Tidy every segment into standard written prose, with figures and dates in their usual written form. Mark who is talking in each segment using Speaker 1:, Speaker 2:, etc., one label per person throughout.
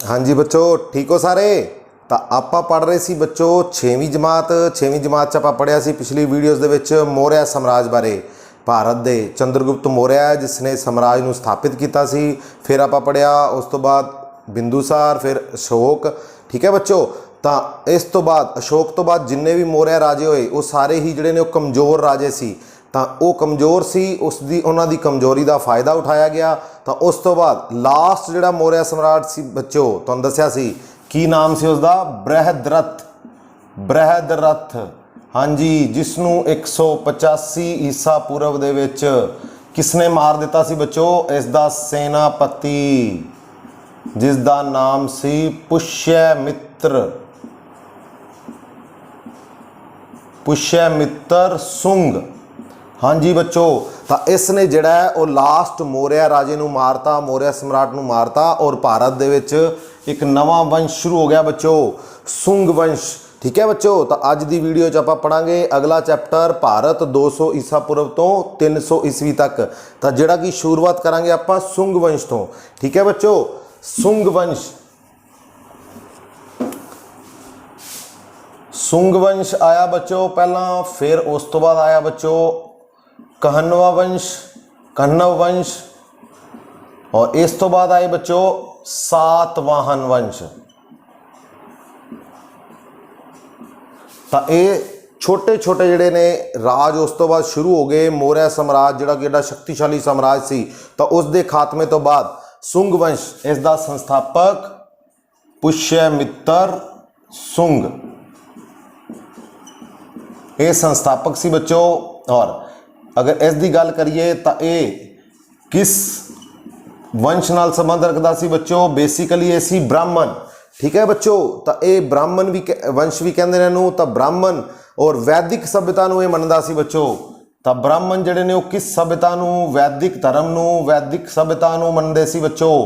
Speaker 1: हाँ जी बच्चों, ठीक हो सारे। तो आप पढ़ रहे सी बच्चों 6वीं जमात च आप पढ़िया सी पिछली वीडियोज़ दे विच मौर्य साम्राज बारे। भारत दे चंद्रगुप्त मौर्य जिसने साम्राज नूं स्थापित किया सी। फिर आप पढ़िया उस तो बाद बिंदुसार, फिर अशोक। ठीक है बच्चों। तो इस तो बाद अशोक तो बाद जिन्ने भी मौर्य राजे होए वो सारे ही जिहड़े ने वो कमज़ोर राजे सी। तो वो कमज़ोर सी, उसकी उन्होंने कमज़ोरी का फायदा उठाया गया। तो उस तो बाद लास्ट जिहड़ा मौर्य सम्राट सी बच्चों तुहानूं दस्सिया सी की नाम से उसका बृहदरथ। बृहदरथ हाँ जी, जिसनों 185 ईसा पूर्व दे विच किसने मार दिता सी बच्चों? इसका सेनापति जिसका नाम सी पुष्यमित्र। पुष्यमित्र सुंग। हाँ जी बच्चों, तो इसने जड़ा है वो लास्ट मौर्य राजे नूं मारता, मौर्य सम्राट नूं मारता और भारत दे विच एक नवा वंश शुरू हो गया बच्चों, सुंग वंश। ठीक है बच्चों। तो अज की वीडियो च आप पढ़ांगे अगला चैप्टर भारत 200 ईसा पूर्व तो 300 ईस्वी तक। तो जिहड़ा कि शुरुआत करांगे आप सुंग वंश तो। ठीक है बच्चों, सुंग वंश। सुंग वंश आया बच्चों पहला, फिर उस तो बाद आया बच्चों कहनवा वंश, कन्नव वंश, और इस तो बाद आए बच्चों सातवाहन वंश। तो ये छोटे छोटे जिहड़े ने राज उस तो बाद शुरू हो गए। मौर्य साम्राज जिहड़ा कि एडा शक्तिशाली साम्राज सी, तो उसके खात्मे तो बाद सुंग वंश इसका संस्थापक पुष्यमित्र सुंग ये संस्थापक सी बच्चों। और अगर इसकी गल करिए तो ये किस वंश नाल संबंध रखता सी बच्चों? बेसिकली ये सी ब्राह्मण। ठीक है बच्चों। तो ये ब्राह्मण भी वंश भी कहते हैं इन्हूं। तो ब्राह्मण और वैदिक सभ्यता नूं ये मनदा सी बच्चों। तो ब्राह्मण जिहड़े ने वो किस सभ्यता नूं? वैदिक धर्म नूं, वैदिक सभ्यता नूं मनदे सी बच्चों।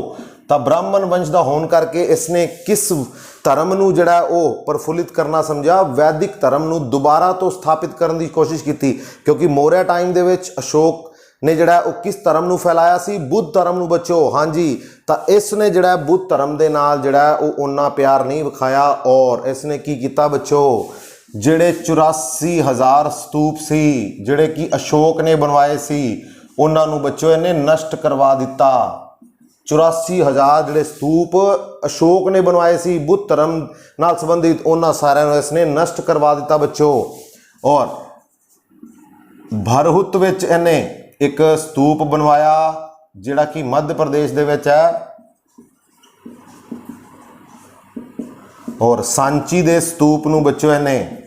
Speaker 1: तो ब्राह्मण वंश का होने करके इसने किस धर्म नूं जिहड़ा वो प्रफुल्लित करना समझा? वैदिक धर्म नूं दोबारा तो स्थापित करने की कोशिश की। क्योंकि मौर्य टाइम दे विच अशोक ने जिहड़ा वो किस धर्म नूं फैलाया सी? बुद्ध धर्म नूं बच्चों। हाँ जी। तो इसने जिहड़ा बुद्ध धर्म दे नाल जिहड़ा वो उन्ना प्यार नहीं विखाया और इसने की कीता बच्चों? जिहड़े 84,000 स्तूप सी जिहड़े कि अशोक ने बनवाए सी उन्हां नूं बच्चों इन्हें नष्ट करवा दिता। 84,000 जिहड़े स्तूप अशोक ने बनवाए सी बुद्ध धर्म नाल संबंधित उन्हां सारिਆਂ ਨੂੰ इसने नष्ट करवा दिता बच्चों। और भरहुत विच इन्हें एक स्तूप बनवाया जिहड़ा कि मध्य प्रदेश दे विच है। और सांची दे स्तूप नूं बच्चों इन्हें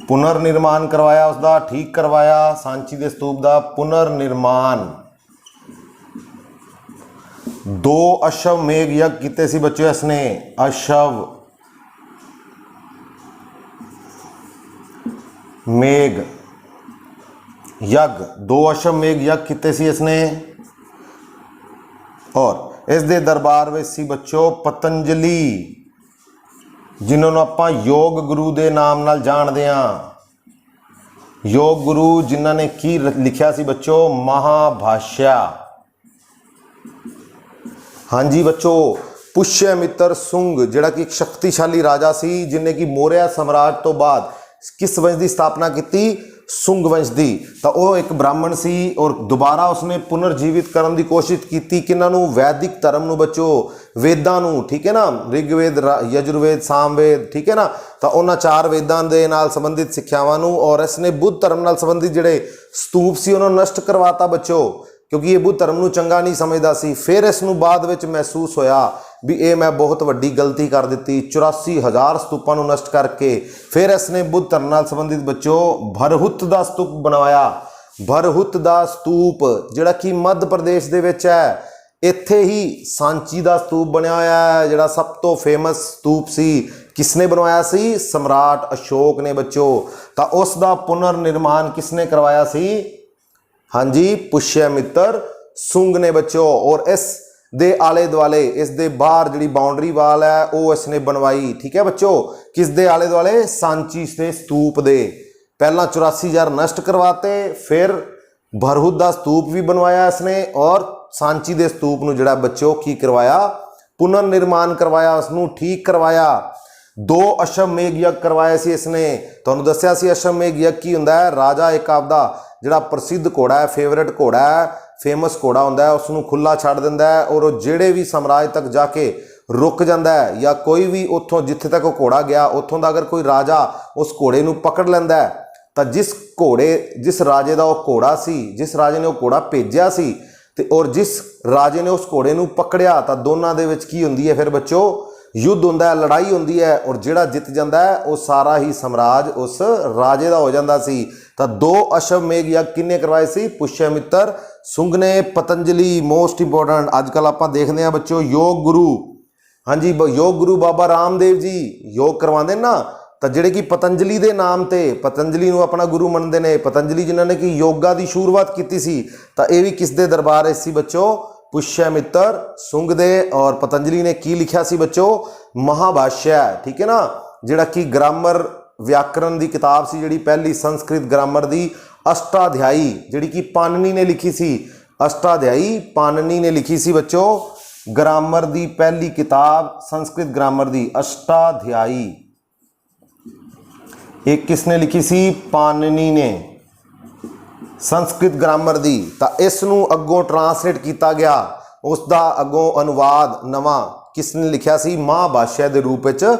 Speaker 1: पुनर्निर्माण करवाया, उसका ठीक करवाया। सांची दे स्तूप का पुनर्निर्माण। 2 अश्वमेघ यज्ञ किते सी बच्चों इसने। अश्व मेघ यज्ञ 2 अश्वमेघ यज्ञ किते सी इसने। और इस दे दरबार में सी बच्चों पतंजलि जिन्होंने आप योग गुरु के नाम नाल जानते हैं। योग गुरु जिन्होंने की लिखा सी बच्चों? महाभाष्या। हाँ जी बच्चों, पुष्यमित्र सुंग जिहड़ा कि एक शक्तिशाली राजा सी जिन्हें कि मौर्य साम्राज्य तो बाद किस वंश की स्थापना की? सुंग वंश की। तो वह एक ब्राह्मण सी और दोबारा उसने पुनर्जीवित करने की कोशिश की किन्हों? वैदिक धर्म नूं बच्चों, वेदां नूं। ठीक है ना, ऋग्वेद, यजुर्वेद, सामवेद। ठीक है ना। तो उन्होंने 4 वेदां दे नाल संबंधित सिक्ख्यावां नूं और इसने बुद्ध धर्म नाल संबंधित जिहड़े स्तूप सी उन्होंने नष्ट करवाता बच्चों, क्योंकि ये बुद्ध धर्म नूं चंगा नहीं समझदा सी। फिर इसनूं बाद विच महसूस होया भी ये मैं बहुत वड्डी गलती कर दी। 84,000 स्तूपों नूं नष्ट करके फिर इसने बुद्ध धर्म नाल संबंधित बच्चों भरहुत दा स्तूप बनवाया। भरहुत दा स्तूप जिहड़ा कि मध्य प्रदेश दे विच है। इत्थे ही सांची दा स्तूप बनया होया है जिहड़ा सब तो फेमस स्तूप सी। किसने बनवाया सी? सम्राट अशोक ने बच्चों। तो उसका पुनर्निर्माण किसने करवाया सी? हाँ जी, पुष्यमित्र सुंग ने बच्चों। और इस दे आले दुआले इस दे बाहर जिहड़ी बाउंड्री वाल है वो इसने बनवाई। ठीक है बच्चों। किस दे आले दुआले? सांची से स्तूप दे। पहला 84,000 नष्ट करवाते, फिर भरहुत दा स्तूप भी बनवाया इसने और सांची दे स्तूप नूं जिहड़ा बच्चों की करवाया पुनर्निर्माण करवाया, उसनूं ठीक करवाया। 2 अश्वमेघ यज्ञ करवाए सी इसने। तुहानूं दस्सिया सी अश्वमेघ यज्ञ की हुंदा है, राजा एक आपदा जिहड़ा प्रसिद्ध घोड़ा है, फेवरेट घोड़ा है, फेमस घोड़ा हुंदा है, उसनूं खुला छड्ड दिंदा है और वो जिहड़े भी साम्राज तक जाके रुक जाता है या कोई भी उतों जिथे तक वो घोड़ा गया उतों का अगर कोई राजा उस घोड़े नूं पकड़ लैंदा है तो जिस राजे का वो घोड़ा सी, जिस राजे ने वो घोड़ा भेजिया सी ते और जिस राजे ने उस घोड़े नूं पकड़िया तो दोनों दे विच की हुंदी है फिर बच्चों युद्ध हुंदा है, लड़ाई हुंदी है और जिहड़ा जित जाता है वो सारा ही साम्राज उस राजे का हो जाता सी। तो 2 अश्वमेघ यज्ञ किन्ने करवाए सी? पुष्यमित्र सुंग ने। पतंजलि मोस्ट इंपोर्टेंट अजकल आप देखते हैं बच्चों योग गुरु, हाँ जी योग गुरु बाबा रामदेव जी योग करवाते ना, तो जिहड़े कि पतंजलि के नाम से पतंजलि नूं अपना गुरु मनते हैं, पतंजलि जिन्होंने कि योगा की शुरुआत की सी, तो यह भी किस दे दरबार है सी बच्चों? पुष्यमित्र सुंग दे। और पतंजलि ने की लिखा सी बच्चों? महाभाष्य, ठीक है ना, जिहड़ा कि ग्रामर व्याकरण की किताब सी, जिहड़ी पहली संस्कृत ग्रामर की अष्टाध्यायी जिहड़ी कि पाणिनि ने लिखी सी, अष्टाध्यायी पाणिनि ने लिखी सी बच्चों। ग्रामर की पहली किताब संस्कृत ग्रामर की अष्टाध्यायी एक किसने लिखी सी? पाणिनि ने, संस्कृत ग्रामर दी। तो इसनूं अगों ट्रांसलेट किया गया, उसका अगों अनुवाद नवा किसने लिखा सी? महाभाष्य के रूप में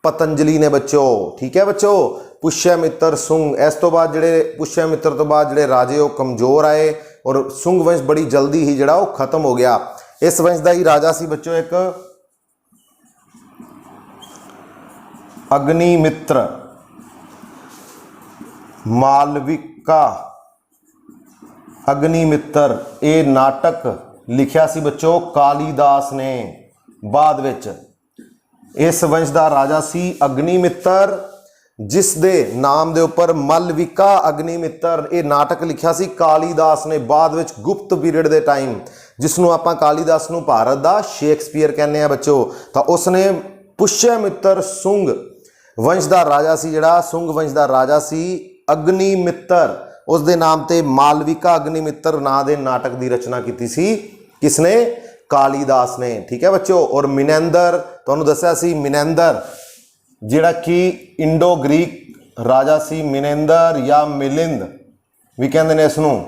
Speaker 1: पतंजलि ने बच्चों, ठीक है बच्चों। पुष्यमित्र सुंग, इस तो बाद जिहड़े पुष्यमित्र तो बाद जिहड़े राजे वो कमजोर आए और सुंग वंश बड़ी जल्दी ही जिहड़ा वो खत्म हो गया। इस वंश का ही राजा सी बच्चों एक अग्निमित्र मालविका अग्निमित्र। ये नाटक लिखिया सी बच्चों कालीदास ने बाद विच। इस वंश का राजा सी अग्निमित्र, जिस दे नाम दे उपर मालविका अग्निमित्र। ये नाटक लिखिया सी कालीदास ने बाद विच गुप्त पीरियड के टाइम, जिसनों आपां कालीदास नूं भारत का शेक्सपीयर कहने हैं बच्चों। तो उसने पुष्यमित्र सुंग वंश का राजा सी, जिहड़ा सुंग वंश का राजा सी अग्निमित्र, उस दे नाम ते मालविका अग्निमित्र नां दे नाटक की रचना की सी। किसने? कालीदास ने, ठीक है बच्चों। और मिनेंदर, तुहानूं दस्सिया सी मिनेंदर जिहड़ा कि इंडो ग्रीक राजा सी, मिनेंदर या मिलिंद भी कहते हैं इसनूं,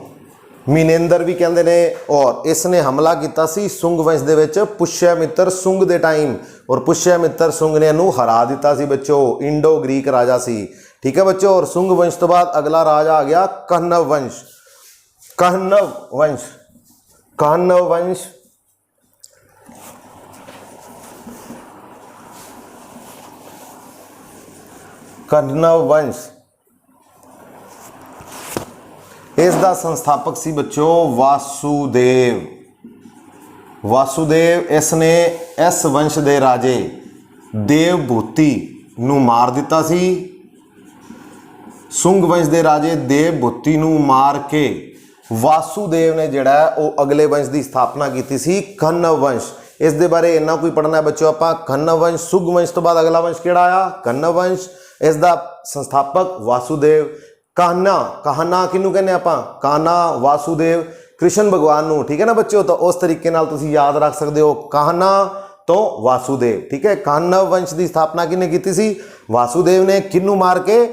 Speaker 1: मिनेंदर भी कहते हैं। और इसने हमला किया सी सुंग वंश दे विच पुष्यमित्र सुंग दे टाइम, और पुष्यमित्र सुंग ने इहनूं हरा दिता सी बच्चों। इंडो ग्रीक राजा सी, ठीक है बच्चों। और सुंग वंश तो बाद अगला राजा आ गया कहनव वंश। कहनव वंश, कहनव वंश कहनव वंश इसका संस्थापक सी बच्चों वासुदेव। वासुदेव इसने इस वंश के राजे देवभूति नूं मार दिता सी। सुंग वंश के राजे देवभूति नूं मार के वासुदेव ने जिहड़ा वो अगले वंश की स्थापना की सी कहनव वंश। इस दे बारे इन्ना कोई पढ़ना है बच्चों आपां। कहनव वंश, सुंग वंश तो बाद अगला वंश किहड़ा आया? कहनव वंश। इसका संस्थापक वासुदेव। कान्हा, कान्हा किनू कहने आपां? कान्हा वासुदेव कृष्ण भगवान नूं, ठीक है ना बच्चों। तो उस तरीके नाल तुसीं याद रख सकते हो कान्हा तो वासुदेव, ठीक है। कहनव वंश की स्थापना किने की सी? वासुदेव ने। किनू मार के?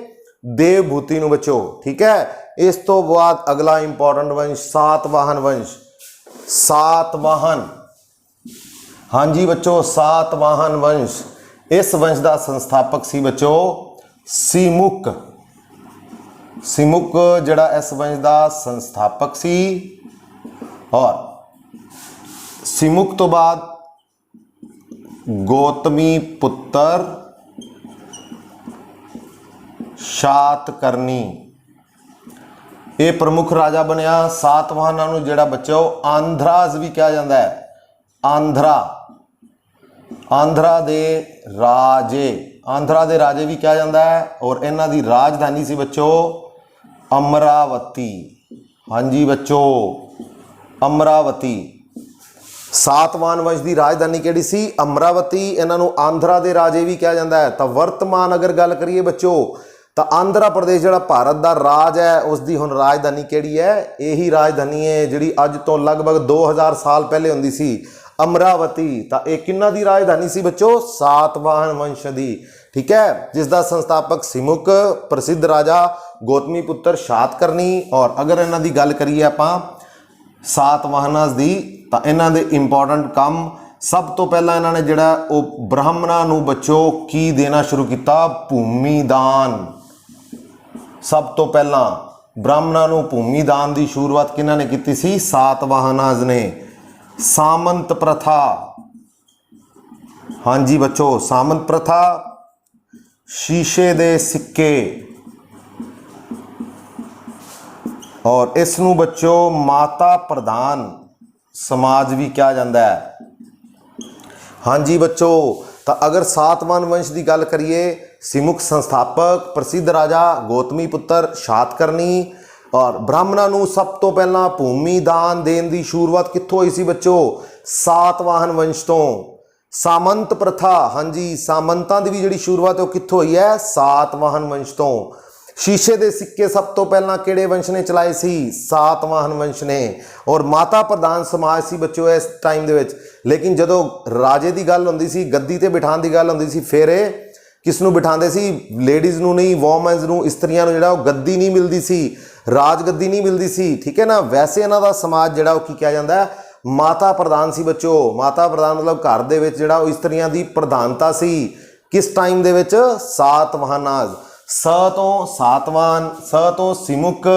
Speaker 1: देवभूति नूं बच्चों, ठीक है। इस तो बाद अगला इंपॉर्टेंट वंश सातवाहन वंश। सातवाहन, हाँ जी बच्चों सातवाहन वंश। इस वंश का संस्थापक सी बच्चों सिमुक। सिमुक जड़ा इस वंश का संस्थापक सी। और सिमुक तो बाद गौतमी पुत्र शातकर्णी ये प्रमुख राजा बनया। सातवाहनां नूं जिहड़ा बच्चों आंध्राज भी कहा जाता है। आंध्रा, आंध्रा दे राजे, आंध्रा दे राजे भी कहा जाता है। और इन्हां दी राजधानी सी बच्चों अमरावती। हाँ जी बच्चों अमरावती। सातवाहन वंश की राजधानी केड़ी सी? अमरावती। इन्हां नूं आंध्रा दे राजे भी कहा जाता है। तो वर्तमान अगर गल करिए बच्चों तो आंध्रा प्रदेश जिहड़ा भारत का राज है उसकी हुण राजधानी केड़ी है? यही राजधानी है जिहड़ी अज तो लगभग 2000 साल पहले हुंदी सी। अमरावती। तो यह किन्ना दी राजधानी सी बच्चों? सातवाहन वंश दी। ठीक है, जिसका संस्थापक सिमुक, प्रसिद्ध राजा गौतमी पुत्र शातकर्णी। और अगर इन्हां दी गल करिए आपां सातवाहनां दी, तो इन्हां दे इंपॉर्टेंट काम, सब तो पहला इन्होंने जिहड़ा वो ब्राह्मणां नूं बच्चों की देना शुरू किया? भूमिदान। सब तो पहला ब्राह्मणां नूं भूमिदान की शुरुआत किन्हां ने की सी? सातवाहनां ने। सामंत प्रथा, हाँ जी बच्चों, सामंत प्रथा, शीशे दे सिक्के, और इसनूं बच्चों माता प्रधान समाज भी कहा जाता है। हाँ जी बच्चों, तो अगर सातवाहन वंश की गल करिए, सिमुक संस्थापक, प्रसिद्ध राजा गौतमी पुत्र शातकर्णी। और ब्राह्मणां नूं सब तो पहला भूमिदान देने की शुरुआत कित्थों हुई सी बच्चों? सातवाहन वंश तो। सामंत प्रथा, हाँ जी, सामंतां की भी जिहड़ी शुरुआत है वो कित्थों हुई है? सातवाहन वंश तो। शीशे दे सिक्के सब तो पहला किहड़े वंश ने चलाए सी? सातवाहन वंश ने। और माता प्रधान समाज सी बच्चों इस टाइम दे विच। लेकिन जदों राजे की गल हुंदी सी, गद्दी ते बिठाण की गल हुंदी सी, फिर किसनूं बिठांदे सी? लेडीज़ नूं नहीं, वोमेन्स नूं, इस्त्रियां नूं जिहड़ा गद्दी नहीं मिलती सी, राजगद्दी नहीं मिलती सी। ठीक है ना, वैसे इन्हां दा समाज जिहड़ा की कहा जाता है? माता प्रधान सी बच्चों। माता प्रधान मतलब घर दे विच जिहड़ा इस्त्रियां दी प्रधानता सी। किस टाइम दे विच? सातवाहनां। स तो सातवान, स तो सिमुक,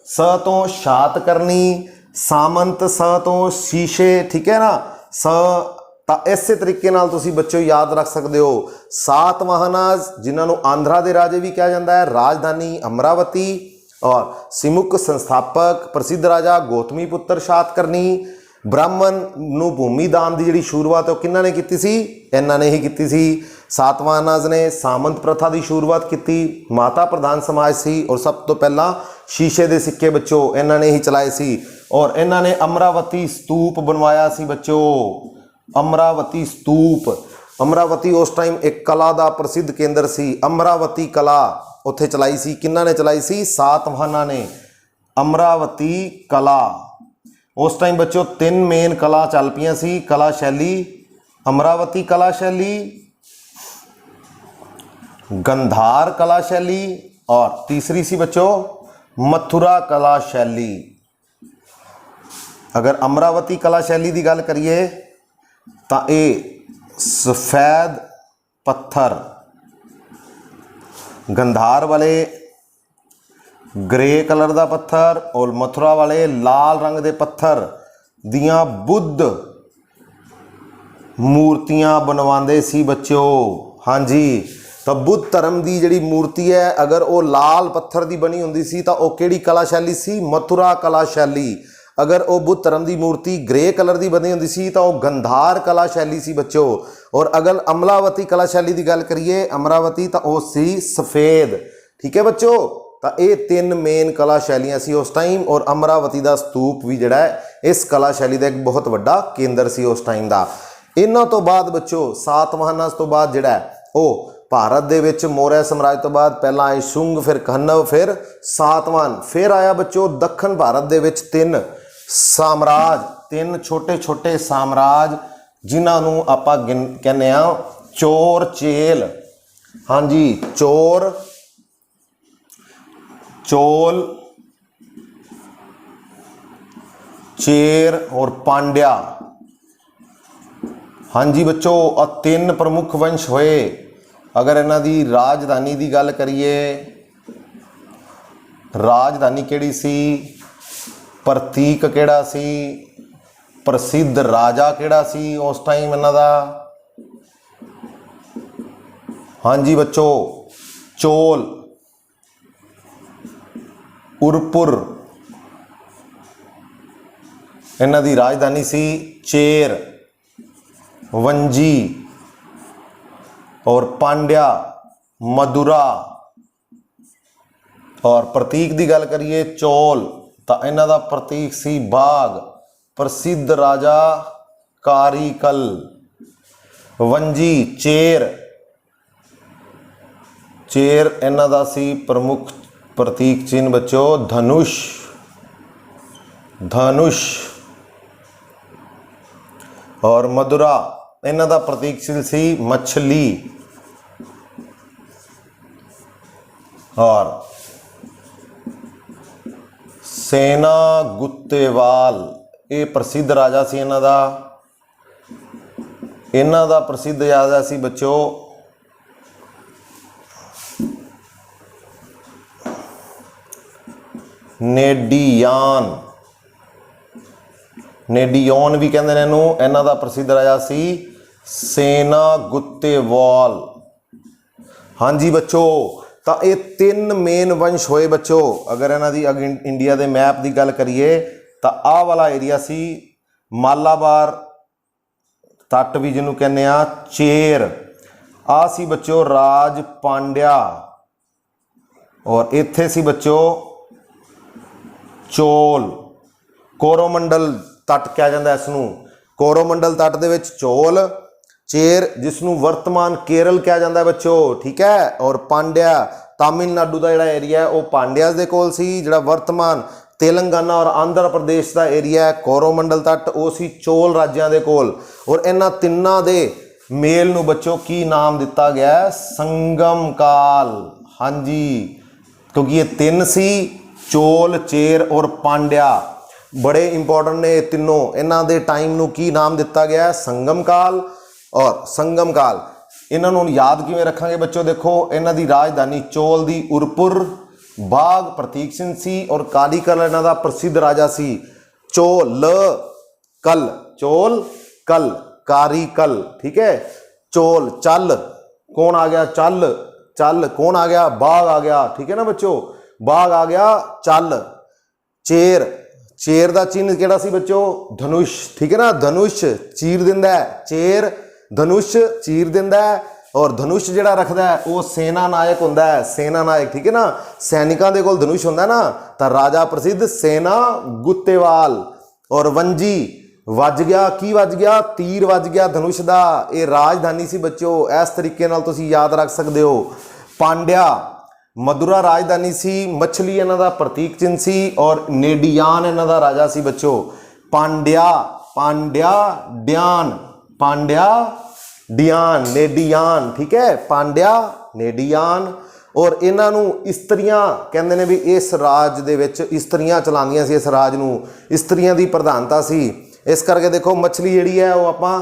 Speaker 1: स तो शातकर्णी, सामंत, स तो शीशे। ठीक है ना, स तो इस तरीके नाल तुसी बच्चों याद रख सकते हो। सातवाहनां जिन्होंने आंध्रा के राजे भी कहा जाता है, राजधानी अमरावती। और सिमुक संस्थापक, प्रसिद्ध राजा गौतमी पुत्र शातकर्णी। ब्राह्मण नूं भूमिदान की जिहड़ी शुरुआत है किन्हां ने की सी? इन्हां ने ही की सी, सातवाहनां ने। सामंत प्रथा की शुरुआत की, माता प्रधान समाज सी। और सब तो पहला शीशे के सिक्के बच्चों इन्हां ने ही चलाए सी। और इन्हां ने अमरावती स्तूप बनवाया सी बच्चों। अमरावती स्तूप, अमरावती उस टाइम एक कला का प्रसिद्ध केंद्र सी। अमरावती कला उत्थे चलाई सी, किन्हां ने चलाई सी? सातवाहनां ने। अमरावती कला उस टाइम बच्चों 3 मेन कला चल पियां सी। कला शैली, अमरावती कला शैली, गंधार कला शैली, और तीसरी सी बच्चों मथुरा कला शैली। अगर अमरावती कला शैली की गल करिए तो ये सफेद पत्थर, गंधार वाले ग्रे कलर का पत्थर, और मथुरा वाले लाल रंग के पत्थर दियां बुद्ध मूर्तियां बनवाते सी बच्चों। हाँ जी, तो बुद्ध धर्म की जिहड़ी मूर्ति है अगर वो लाल पत्थर की बनी होंदी सी तो वह किहड़ी कला शैली सी? मथुरा कला शैली। अगर वो बुद्ध धर्म की मूर्ति ग्रे कलर की बनी होंदी सी तो वह गंधार कला शैली सी बच्चों। और अगर अमरावती कला शैली की गल करिए, अमरावती तो वह सी सफ़ेद। ठीक है बच्चों, तो ये 3 मेन कला शैलियां सी उस टाइम। और अमरावती का स्तूप भी जिहड़ा है इस कला शैली का एक बहुत बड़ा केंद्र सी उस टाइम का। इन्हां तो बाद बच्चों सातवाहनां तो बाद जिहड़ा है वो भारत दे विच मौर्य साम्राज्य तो बाद पहला आए शुंग, फिर कन्हव, फिर सातवाहन, फिर आया बच्चों दक्षिण भारत दे विच 3 साम्राज, 3 छोटे छोटे साम्राज जिन्होंने आपां कहने चोर चेल। हाँ जी, चोर, चोल, चेर और पांड्या। हाँ जी बच्चों, और 3 प्रमुख वंश होए। अगर इन्हां दी राजधानी की गल करिए, राजधानी केड़ी सी? प्रतीक केड़ा सी? प्रसिद्ध राजा केड़ा सी उस टाइम इन्हां दा? हाँ जी बच्चों, चोल, उरपुर इन्हां दी राजधानी सी। चेर, वंजी, और पांड्या मदुरा। और प्रतीक की गल करिए चोल, तो इन्हां दा प्रतीक सी बाघ। प्रसिद्ध राजा कारिकल। वंजी चेर, चेर इन्हां दा सी प्रमुख प्रतीक चिन्ह बच्चों धनुष, धनुष। और मधुरा इन्हां दा प्रतीक चिन्ह सी मछली। और सेना गुत्तेवाल ये प्रसिद्ध राजा सी, इन्हां दा प्रसिद्ध राजा सी बच्चों नेडियान। नेडियोन भी कहते हैं इन्हूं। इन्हां दा प्रसिद्ध राजा सी सेना गुत्तेवाल। हाँ जी बच्चों, तो ये 3 मेन वंश होए बच्चों। अगर इन्हां दी इंडिया के मैप की गल करिए तो आह वाला एरिया सी मालाबार तट भी जिन्हों कहने आ, चेर आ सी बच्चों राज पांड्या। और इत्थे सी बच्चों चोल। कोरोमंडल तट कहा जाता है इसनूं। कोरोमंडल तट दे विच चोल, चेर जिसनूं वर्तमान केरल कहा जाता है बच्चों, ठीक है। और पांड्या तमिलनाडु का जिहड़ा एरिया है वह पांड्यास दे कोल सी। जिहड़ा वर्तमान तेलंगाना और आंध्र प्रदेश का एरिया है कोरोमंडल तट वो सी चोल राज्यां दे कोल। और इन्हां तिन्नां दे मेल नूं बच्चों की नाम दिता गया है, संगम काल। हाँ जी, क्योंकि ये 3 सी चोल, चेर और पांड्या बड़े इंपॉर्टेंट ने तीनों। इन्हां दे टाइम नूं की नाम दिता गया है, संगम काल। और संगम काल इन्हां नूं याद किवें रखांगे बच्चों, देखो इन्हां दी राजधानी चोल दी उरपुर, बाग प्रतीक चिन्ह सी। और कालीकल इन्हां दा प्रसिद्ध राजा सी। चोल कल, चोल कल, कारीकल, ठीक है। चोल चल, कौन आ गया, चल चल कौन आ गया, बाग आ गया, ठीक है ना बच्चों, बाग आ गया, चल। चेर, चेर का चिन्ह केड़ा सी बच्चों, धनुष, ठीक है ना। धनुष चीर दिंदा है, चेर धनुष चीर दिंदा है। और धनुष जिहड़ा रखदा है वो सेना नायक हुंदा है, सेना नायक, ठीक है ना। सैनिकां दे कोल धनुष हुंदा ना, तां राजा प्रसिद्ध सेना गुत्तेवाल। और वंजी वज गया, की वज गया, तीर वज गया धनुष का। ये राजधानी सी बच्चों, इस तरीके नाल तुसीं याद रख सकते हो। पांड्या मधुरा राजधानी सी, मछली इन्हां दा प्रतीक चिन्ह सी। और नेडियान इन्हां दा राजा सी बच्चों। पांड्या, पांड्या ड्यान, पांड्या डियान, नेडियान, ठीक है। पांड्या नेडियान। और इन्हां नूं इस्त्रियां कहंदे ने भी इस राज दे विच इस्त्रियां चलांदियां सी, इस राज नूं इस्त्रियां दी प्रधानता सी। इस करके देखो मछली जिहड़ी है वो आपां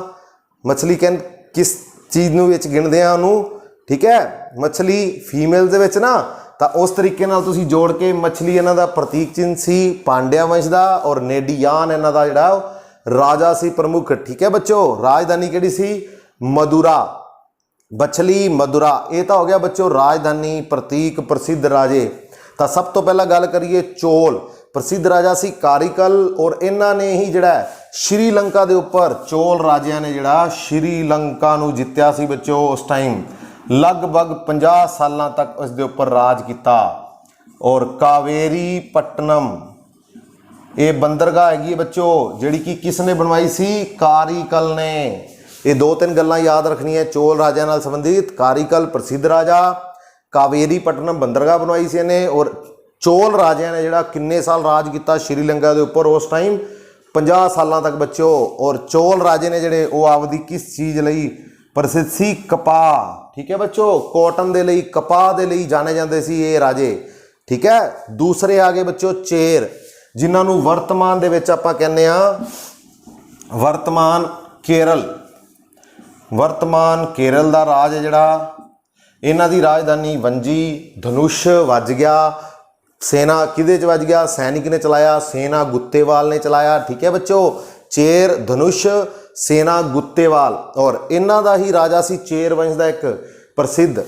Speaker 1: मछली किस चीज़ नूं विच गिणदे आ उहनूं, ठीक है। मछली फीमेल दे विच ना, तो उस तरीके नाल तुसीं जोड़ के मछली इन्हां दा प्रतीक चिन्ह सी पांड्या वंश दा। और नेडियान इन्हां दा जिहड़ा राजा सी प्रमुख, ठीक है बच्चों। राजधानी किहड़ी सी, मधुरा। मछली मधुरा, ये तो हो गया बच्चों राजधानी, प्रतीक, प्रसिद्ध राजे। तो सब तो पहला गल करिए चोल, प्रसिद्ध राजा सी कारीकल। और इन्हां ने ही जिहड़ा श्रीलंका के उपर चोल राजियां ने जिहड़ा श्रीलंका नूं जित्तिया सी बच्चों। उस टाइम लगभग 50 साल तक उसके उपर राज किया। और कावेरी पट्टनम ये बंदरगाह हैगी बच्चों, जिहड़ी कि किसने बनवाई सी, कारीकल ने। ये 2-3 गल्लां याद रखनियां चोल राजा नाल संबंधित। कारीकल प्रसिद्ध राजा, कावेरी पट्टनम बंदरगाह बनवाई सी इन्हें। और चोल राजियां ने जिहड़ा किन्ने साल राज किया श्रीलंका के उपर, उस टाइम 50 साल तक बच्चों। और चोल राजे ने जिहड़े वो आपदी किस चीज़ लई प्रसिद्ध सी, कपाह, ठीक है बच्चों। कॉटन दे लई, कपाह दे लई जाने जाते सी ये राजे, ठीक है। दूसरे आ गए बच्चों चेर, जिन्हां नूं वर्तमान दे विच आपां कहने आ वर्तमान केरल। वर्तमान केरल का राज है जिहड़ा, इन्हां दी राजधानी वंजी। धनुष वज गया, सेना किहदे च वज गया, सैनिक ने चलाया, सेना गुत्तेवाल ने चलाया, ठीक है बच्चों। चेर धनुष, सेना गुत्तेवाल। और इन्हां दा ही राजा सी चेर वंश का एक प्रसिद्ध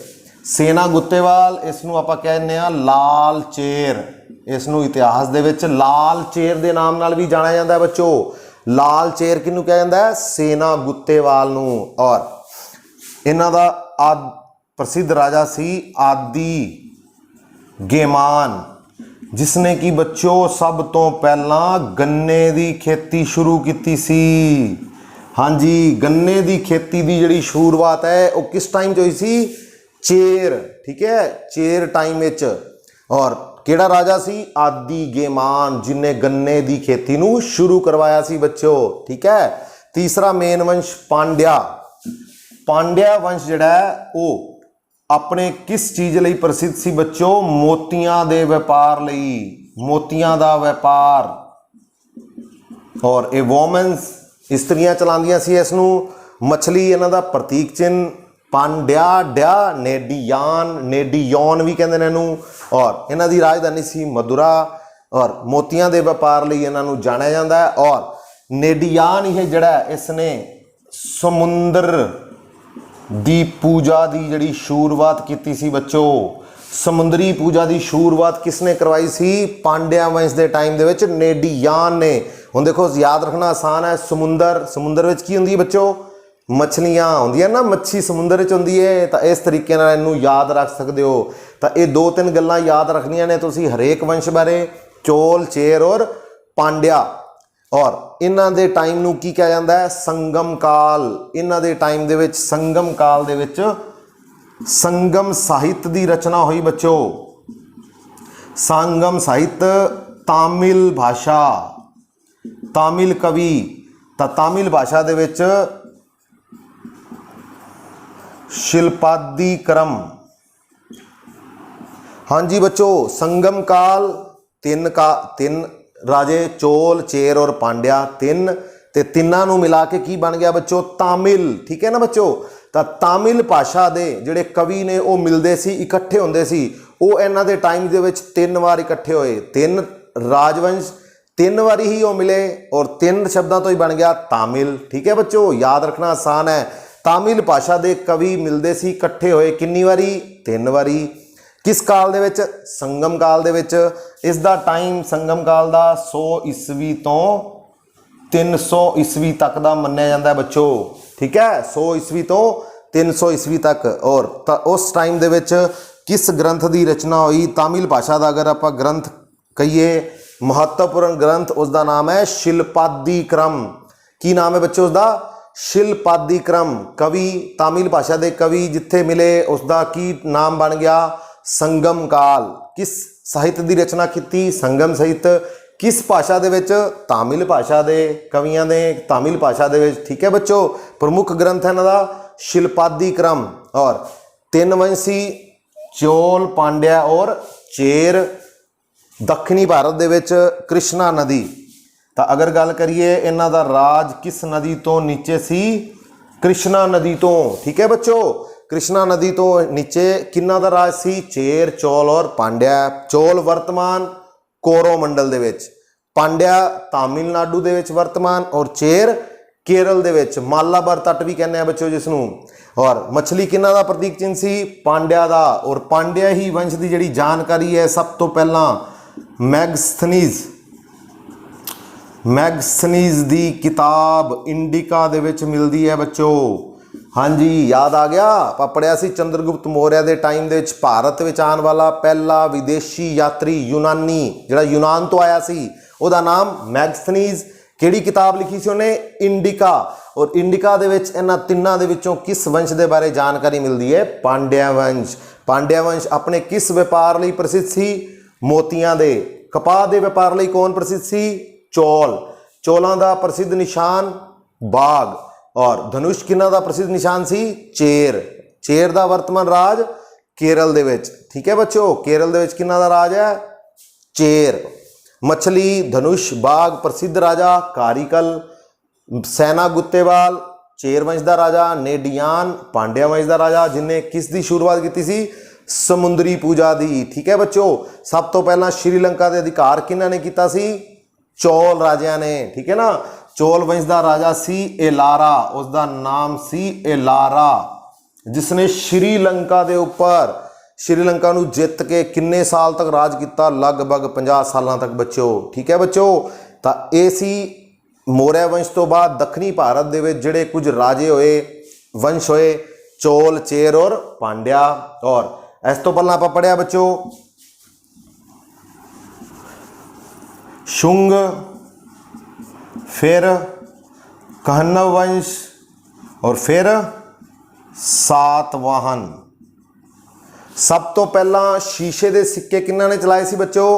Speaker 1: सेना गुत्तेवाल। इसनूं आपां कहने आ लाल चेर। इसनूं इतिहास दे विच लाल चेर दे नाम नाल भी जाना जाता है बच्चों। लाल चेर किनू कहा जाता है, सेना गुत्तेवाल नूं। और इन्हां दा प्रसिद्ध राजा सी आदि गेमान, जिसने कि बच्चों सब तो पहला गन्ने की खेती शुरू की सी। हाँ जी, गन्ने की खेती की जिहड़ी शुरुआत है वो किस टाइम च हुई सी, चेर, ठीक है, चेर टाइम विच। और केड़ा राजा सी, आदि गेमान, जिन्हें गन्ने की खेती नूं शुरू करवाया सी बच्चों, ठीक है। तीसरा मेन वंश पांड्या। पांड्या वंश जिहड़ा है वो अपने किस चीज़ लई प्रसिद्ध सी बच्चों? मोतियां दे व्यापार लई, मोतियां दा व्यापार। और ये वोमेंस इस्त्रियां चलांदियां सी इसनूं। मछली इन्हां दा प्रतीक चिन्ह पांड्या डया नेडियान, नेडियोन भी कहते हैं इनू। और इन्हां दी राजधानी सी मदुरा। और मोतियां दे व्यापार लई इन्हां नूं जाणिया जांदा है। और नेडियान ये जिहड़ा इसने समुंदर दी पूजा दी जिहड़ी शुरुआत कीती सी बच्चों। समुद्री पूजा की शुरुआत किसने करवाई सी? पांड्या वंश के टाइम दे विच नेडियान ने। हुण देखो याद रखना आसान है, समुंदर, समुंदर विच की हुंदी है बच्चों? मछलियां होंदियां ना, मच्छी समुंदर विच हुंदी है। तो इस तरीके नाल इहनूं याद रख सकते हो। तो ये 2-3 गल्लां याद रखनियां ने तुसीं हरेक वंश बारे, चोल, चेर और पांड्या। और इन्हां दे टाइम नूं की कहा जाता है? संगम काल। इन्हां दे टाइम दे विच संगम काल दे विच संगम साहित्य की रचना हुई बच्चों। संगम साहित्य तामिल भाषा, तामिल कवि। तो तामिल भाषा दे विच शिल्पादि क्रम। हाँ जी बच्चों, संगम काल तीन राजे चोल, चेर और पांड्या, ते तिन्नां नूं मिला के की बन गया बच्चों? तामिल। ठीक है ना बच्चों? तो तामिल भाषा के जिहड़े कवि ने वो मिलते सी, इकट्ठे होंदे सी। वो इन्हां दे टाइम दे विच 3 बार इकट्ठे होए। 3 राजवंश 3 बारी ही वो मिले और 3 शब्दों तो ही बन गया तामिल। ठीक है बच्चों, याद रखना आसान है। तामिल भाषा के कवि मिलते सी, इकट्ठे होए कितनी बारी? 3 बारी। किस काल दे विच? संगम काल दे विच। इसका टाइम संगम काल का 100 ईस्वी तो 300 ईस्वी तक का मन्निया जाता है बच्चों। ठीक है, 100 ईस्वी तो 300 ईस्वी तक। और उस टाइम दे विच किस ग्रंथ की रचना हुई? तामिल भाषा का अगर आप ग्रंथ कहिए, महत्वपूर्ण ग्रंथ, उसका नाम है शिल्पादि क्रम। की नाम है बच्चों उसका? शिल्पादि क्रम। कवि, तामिल भाषा के कवि जिथे मिले उसका की नाम बन गया? संगम काल। किस साहित्य की रचना की? संगम साहित्य। किस भाषा दे विच? तामिल भाषा के कवियां ने तामिल भाषा दे विच। ठीक है बच्चों, प्रमुख ग्रंथ है इन्हां दा शिल्पादि क्रम। और 3 वंशी चोल, पांड्या और चेर। दक्षिणी भारत दे विच कृष्णा नदी। तो अगर गल करिए इन्हां दा राज किस नदी तो नीचे सी? कृष्णा नदी तो। ठीक है बच्चों, कृष्णा नदी तो नीचे किन्ना दा राज सी? चेर, चोल और पांड्या। चोल वर्तमान कोरोमंडल दे विच, पांड्या तमिलनाडु दे विच वर्तमान, और चेर केरल दे विच, मालाबार तट भी कहने हैं बच्चों जिसनूं। और मछली किन्ना दा प्रतीक चिन्ह सी? पांड्या दा। और पांड्या ही वंश की जिहड़ी जानकारी है सब तो पहला मैगस्थनीज दी किताब इंडिका दे विच मिलती है बच्चों। हाँ जी, याद आ गया। ਆਪਾਂ पढ़िया सी चंद्रगुप्त मौर्य के टाइम ਦੇ ਵਿੱਚ ਭਾਰਤ ਵਿੱਚ ਆਉਣ ਵਾਲਾ ਪਹਿਲਾ ਵਿਦੇਸ਼ੀ यात्री यूनानी ਜਿਹੜਾ यूनान तो आया सी, ਉਹਦਾ ਨਾਮ ਮੈਗस्थनीज। ਕਿਹੜੀ किताब लिखी सी ਉਹਨੇ? इंडिका। और इंडिका ਦੇ ਵਿੱਚ ਇਹਨਾਂ ਤਿੰਨਾਂ ਦੇ ਵਿੱਚੋਂ किस वंश के बारे जानकारी मिलती है? पांड्या वंश। पांड्या वंश अपने किस व्यापार ਲਈ प्रसिद्ध सी? मोतियां दे। कपाह के व्यापार ਲਈ कौन प्रसिद्ध सी? चोल। चोलों का प्रसिद्ध निशान बाघ। और धनुष किन्ना दा प्रसिद्ध निशान सी? चेर। चेर दा वर्तमान राज केरल दे विच। ठीक है बच्चों, केरल दे विच किन्ना दा राज है? चेर। मछली, धनुष, बाघ प्रसिद्ध राजा कारिकल। सैना गुत्तेवाल चेर वंश का राजा। नेडियान पांड्या वंश का राजा जिन्हें किस दी शुरुआत की सी? समुद्री पूजा दी। ठीक है बच्चों, सब तो पहला श्रीलंका के अधिकार किन्ना ने किया सी? चोल राजिया ने। ठीक है ना, चोल वंश का राजा सी एलारा, उसका नाम सी एलारा, जिसने श्रीलंका के उपर श्रीलंका नूं जित के किन्ने साल तक राज किया? लगभग 50 साल तक बच्चों। ठीक है बच्चों, तो ये सी मौर्य वंश तो बाद दक्षिणी भारत दे विच जिहड़े कुछ राजे होए, वंश होए, चोल, चेर और पांड्या। और इस तो पहला आप पढ़िया बच्चों शुंग, फिर कहनव वंश और फिर सातवाहन। सब तो पहला शीशे के सिक्के किन्ना ने चलाए सी बच्चों?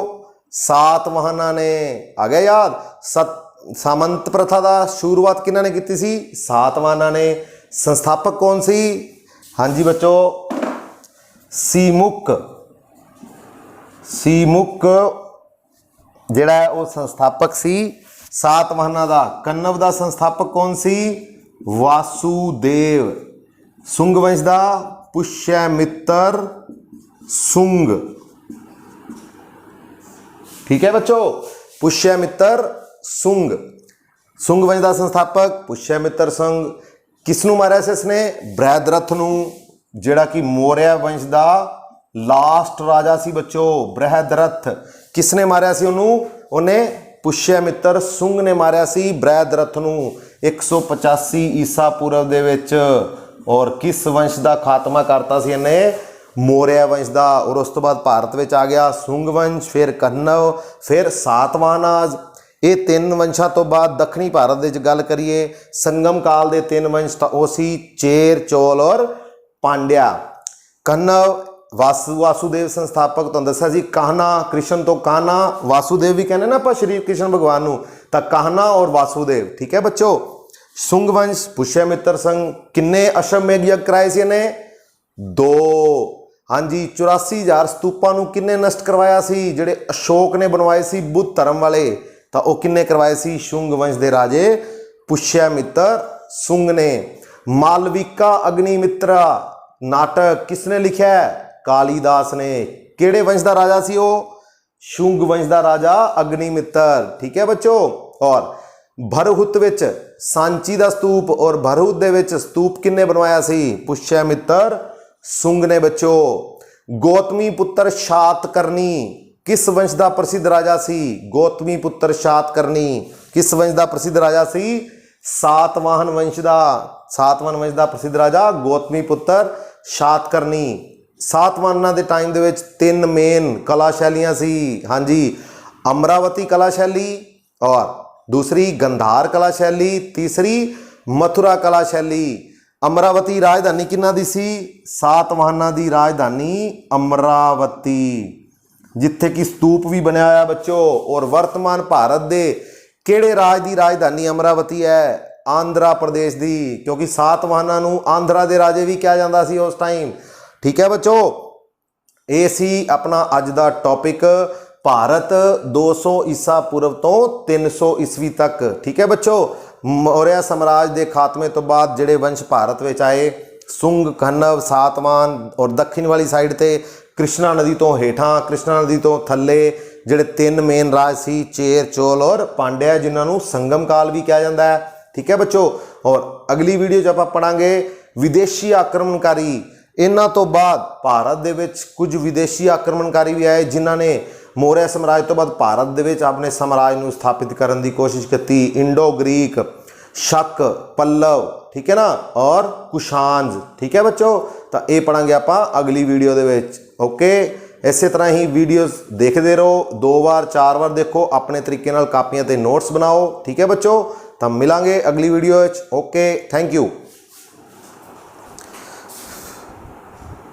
Speaker 1: सातवाहना ने। आ गया याद? सामंत प्रथा का शुरुआत किन्हां ने की सी? सातवाहनां ने। संस्थापक कौन सी? हाँ जी बच्चों, सीमुक। सीमुक जिहड़ा है वो संस्थापक सी सातवाहनां दा। कन्नव का संस्थापक कौन सी? वासुदेव। सुंग वंश का पुष्यमित्र सुंग। ठीक है बच्चों, पुष्यमित्र सुंग। सुंग वंश का संस्थापक पुष्यमित्र सुंग। किसनों मारिया से इसने? बृहद्रथ नूं, जिहड़ा कि मौर्य वंश का लास्ट राजा सी बच्चों। बृहद्रथ किसने मारिया सी उन्होंने? उन्हें पुष्यमित्र सुंग ने मारिया सी बृहद्रथ नूं 185 ईसा पूर्व दे विच। और किस वंश का खात्मा करता सी इन्हें? मौर्य वंश का। और उस तो बाद भारत में आ गया सुंग वंश, फिर कन्नव, फिर सातवाहनाज। ये तीन वंशा तो बाद दक्षिणी भारत की गल करिए संगम काल के तीन वंश वो सी चेर, चोल और पांड्या। कन्नव वासुदेव संस्थापक तो दसा जी। कान्हा, कृष्ण तो कान्हा, वासुदेव भी कहने ना आप श्री कृष्ण भगवान नूं, तो कान्हा और वासुदेव। ठीक है बच्चों। सुंग वंश पुष्यमित्र संघ किन्ने अश्वमेध यज्ञ कराए सी इन्हें? 2। हाँ जी, 84,000 स्तूपां नूं किन्ने नष्ट करवाया सी? जिहड़े अशोक ने बनवाए सी बुद्ध धर्म वाले, तो वह किन्ने करवाए सी? शुंग वंश के राजे पुष्यमित्र सुंग ने। मालविका अग्निमित्रा नाटक किसने लिखा है? कालिदास ने। केड़े वंश का राजा सी वो? शुंग वंश का राजा अग्निमित्र। ठीक है बच्चों। और भरहुत विच सांची का स्तूप और भरहुत दे विच स्तूप किन्ने बनवाया सी? पुष्यमित्र सुंग ने बच्चों। गौतमी पुत्र शातकर्णी किस वंश का प्रसिद्ध राजा सी? गौतमी पुत्र शातकर्णी किस वंश का प्रसिद्ध राजा सी? सातवाहन वंश का। सातवाहन वंश का प्रसिद्ध राजा गौतमी पुत्र शातकर्णी। सातवाहनां दे टाइम दे विच 3 मेन कला शैलियां सी। हाँ जी, अमरावती कला शैली, और दूसरी गंधार कला शैली, तीसरी मथुरा कला शैली। अमरावती राजधानी किन्हां दी सी? सातवाहनां दी राजधानी अमरावती, जिथे कि स्तूप भी बनया होया बच्चों। और वर्तमान भारत दे किहड़े राज दी राजधानी अमरावती है? आंध्रा प्रदेश दी, क्योंकि सातवाहनां नूं आंध्रा दे राजे भी कहा जाता सी उस टाइम। ठीक है बच्चों, ये सी अपना अज का टॉपिक भारत 200 ईसा पूर्व तो 300 ईस्वी तक। ठीक है बच्चों, मौर्य साम्राज्य के खात्मे तो बाद जिहड़े वंश भारत में आए, सुंग, कन्नव, सातवाहन, और दक्षिण वाली साइड ते कृष्णा नदी तो हेठां, कृष्णा नदी तो थल्ले जिहड़े 3 मेन राज सी चेर, चोल और पांड्या, जिन्होंने संगम काल भी कहा जाता है। ठीक है बच्चों। और अगली वीडियो च आपां पढ़ांगे विदेशी आक्रमणकारी। इन्हां तो बाद भारत दे विच कुछ विदेशी आक्रमणकारी भी आए, जिन्हां ने मौर्य साम्राज्य तो बाद भारत दे विच अपने साम्राज्य नूं स्थापित करने की कोशिश की। इंडो ग्रीक, शक, पल्लव, ठीक है ना, और कुशांज। ठीक है बच्चों, तो ये पढ़ांगे आपां अगली वीडियो दे विच। ओके, इसे तरह ही वीडियोस देखते रहो, 2 बार 4 बार देखो, अपने तरीके नाल कापियां ते नोट्स बनाओ। ठीक है बच्चों, तो मिलांगे अगली वीडियो। Okay, thank you.